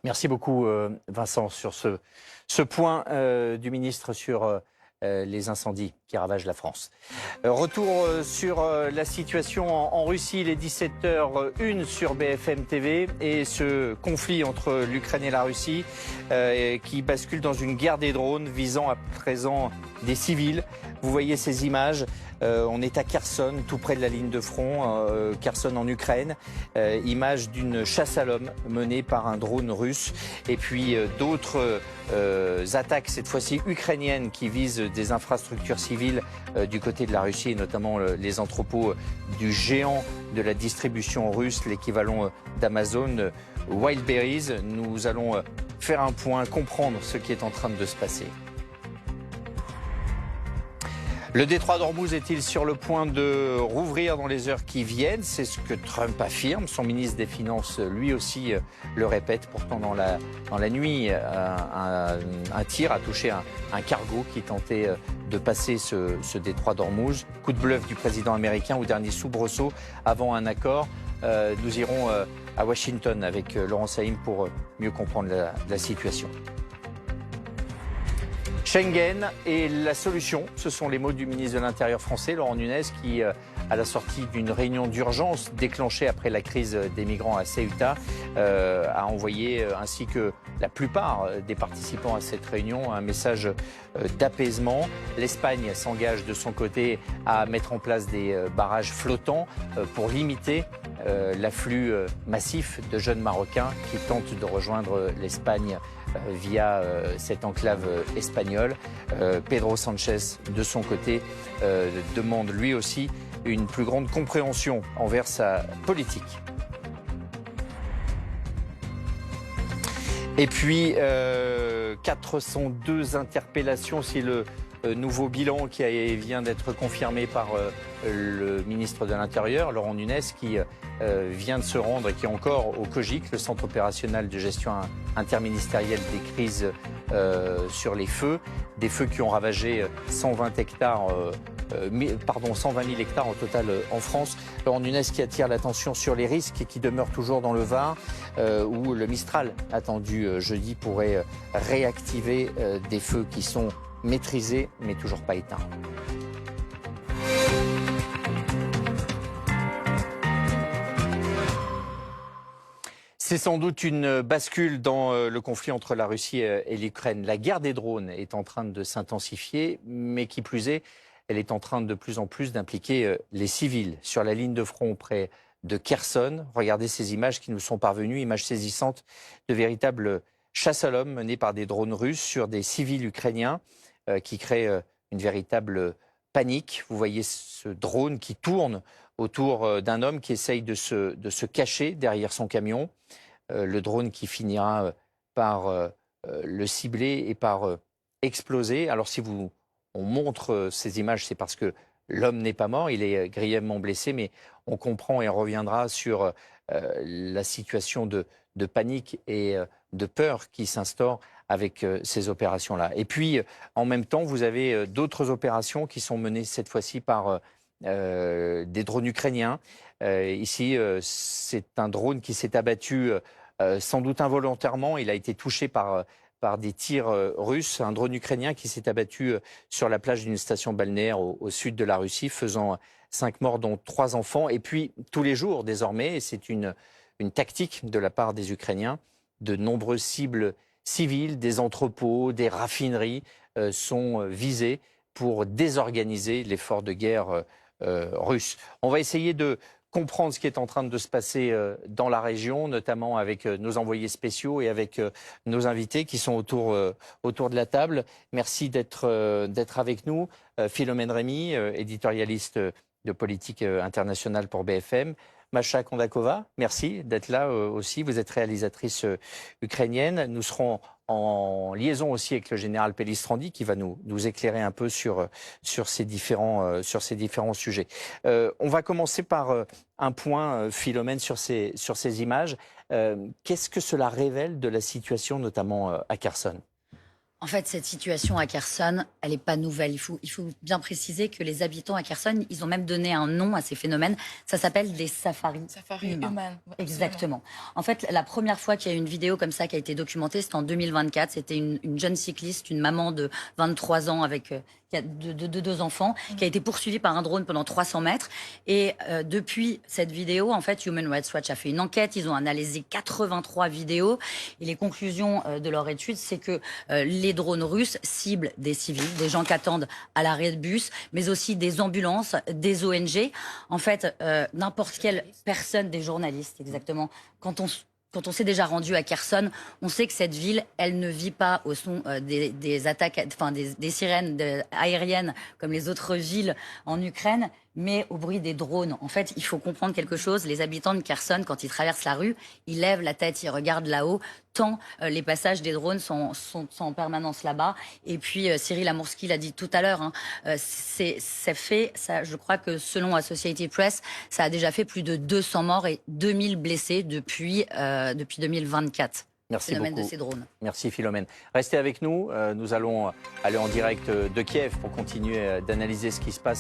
Merci beaucoup, Vincent, sur ce point du ministre sur les incendies qui ravagent la France. Retour sur la situation en Russie, il est 17h01 sur BFM TV et ce conflit entre l'Ukraine et la Russie qui bascule dans une guerre des drones visant à présent des civils. Vous voyez ces images. On est à Kherson, tout près de la ligne de front, Kherson en Ukraine. Image d'une chasse à l'homme menée par un drone russe. Et puis d'autres attaques, cette fois-ci ukrainiennes, qui visent des infrastructures civiles du côté de la Russie, et notamment les entrepôts du géant de la distribution russe, l'équivalent d'Amazon, Wildberries. Nous allons faire un point, comprendre ce qui est en train de se passer. Le détroit d'Ormuz est-il sur le point de rouvrir dans les heures qui viennent? C'est ce que Trump affirme. Son ministre des Finances, lui aussi, le répète. Pourtant, dans la nuit, un tir a touché un cargo qui tentait de passer ce détroit d'Ormuz. Coup de bluff du président américain au dernier soubresaut avant un accord. Nous irons à Washington avec Laurent Saïm pour mieux comprendre la situation. Schengen est la solution, ce sont les mots du ministre de l'Intérieur français, Laurent Nunez, qui, à la sortie d'une réunion d'urgence déclenchée après la crise des migrants à Ceuta, a envoyé, ainsi que la plupart des participants à cette réunion, un message d'apaisement. L'Espagne s'engage de son côté à mettre en place des barrages flottants pour limiter l'afflux massif de jeunes Marocains qui tentent de rejoindre l'Espagne via cette enclave espagnole. Pedro Sanchez, de son côté, demande lui aussi une plus grande compréhension envers sa politique. Et puis, 402 interpellations, si le nouveau bilan qui vient d'être confirmé par le ministre de l'Intérieur, Laurent Nunez, qui vient de se rendre et qui est encore au COGIC, le centre opérationnel de gestion interministérielle des crises sur les feux, des feux qui ont ravagé 120 000 hectares au total en France. Laurent Nunez qui attire l'attention sur les risques et qui demeure toujours dans le Var, où le Mistral attendu jeudi pourrait réactiver des feux qui sont maîtrisés mais toujours pas éteints. C'est sans doute une bascule dans le conflit entre la Russie et l'Ukraine. La guerre des drones est en train de s'intensifier, mais qui plus est, elle est en train de plus en plus d'impliquer les civils sur la ligne de front près de Kherson. Regardez ces images qui nous sont parvenues, images saisissantes de véritables chasses à l'homme menées par des drones russes sur des civils ukrainiens qui créent une véritable panique. Vous voyez ce drone qui tourne autour d'un homme qui essaye de se cacher derrière son camion. Le drone qui finira par le cibler et par exploser. Alors si on montre ces images, c'est parce que l'homme n'est pas mort, il est grièvement blessé, mais on comprend et on reviendra sur la situation de panique et de peur qui s'instaure avec ces opérations-là. Et puis, en même temps, vous avez d'autres opérations qui sont menées cette fois-ci par des drones ukrainiens. Ici, c'est un drone qui s'est abattu sans doute involontairement. Il a été touché par des tirs russes. Un drone ukrainien qui s'est abattu sur la plage d'une station balnéaire au sud de la Russie, faisant 5 morts, dont 3 enfants. Et puis, tous les jours, désormais, et c'est une tactique de la part des Ukrainiens, de nombreuses cibles civiles, des entrepôts, des raffineries sont visées pour désorganiser l'effort de guerre russe. On va essayer de comprendre ce qui est en train de se passer dans la région, notamment avec nos envoyés spéciaux et avec nos invités qui sont autour de la table. Merci d'être avec nous. Philomène Rémy, éditorialiste de politique internationale pour BFM. Masha Kondakova, merci d'être là aussi. Vous êtes réalisatrice ukrainienne. Nous serons en liaison aussi avec le général Pellistrandi qui va nous éclairer un peu sur ces différents sujets. On va commencer par un point, Philomène, sur ces images. Qu'est-ce que cela révèle de la situation, notamment à Kherson ? En fait, cette situation à Kherson, elle n'est pas nouvelle. Il faut bien préciser que les habitants à Kherson, ils ont même donné un nom à ces phénomènes. Ça s'appelle des safaris humains. Ouais, Exactement. En fait, la première fois qu'il y a eu une vidéo comme ça qui a été documentée, c'était en 2024. C'était une jeune cycliste, une maman de 23 ans avec qui a deux enfants, qui a été poursuivie par un drone pendant 300 mètres. Et depuis cette vidéo, en fait, Human Rights Watch a fait une enquête. Ils ont analysé 83 vidéos. Et les conclusions de leur étude, c'est que les drones russes ciblent des civils, des gens qui attendent à l'arrêt de bus, mais aussi des ambulances, des ONG. En fait, n'importe quelle personne, des journalistes, exactement. Quand on s'est déjà rendu à Kherson, on sait que cette ville, elle ne vit pas au son des attaques, enfin des sirènes aériennes comme les autres villes en Ukraine, mais au bruit des drones. En fait, il faut comprendre quelque chose. Les habitants de Kherson, quand ils traversent la rue, ils lèvent la tête, ils regardent là-haut, tant les passages des drones sont en permanence là-bas. Et puis, Cyril Amourski l'a dit tout à l'heure, hein, je crois que selon Associated Press, ça a déjà fait plus de 200 morts et 2000 blessés depuis 2024. Merci Phénomène beaucoup. de ces drones. Merci Philomène. Restez avec nous. Nous allons aller en direct de Kiev pour continuer d'analyser ce qui se passe.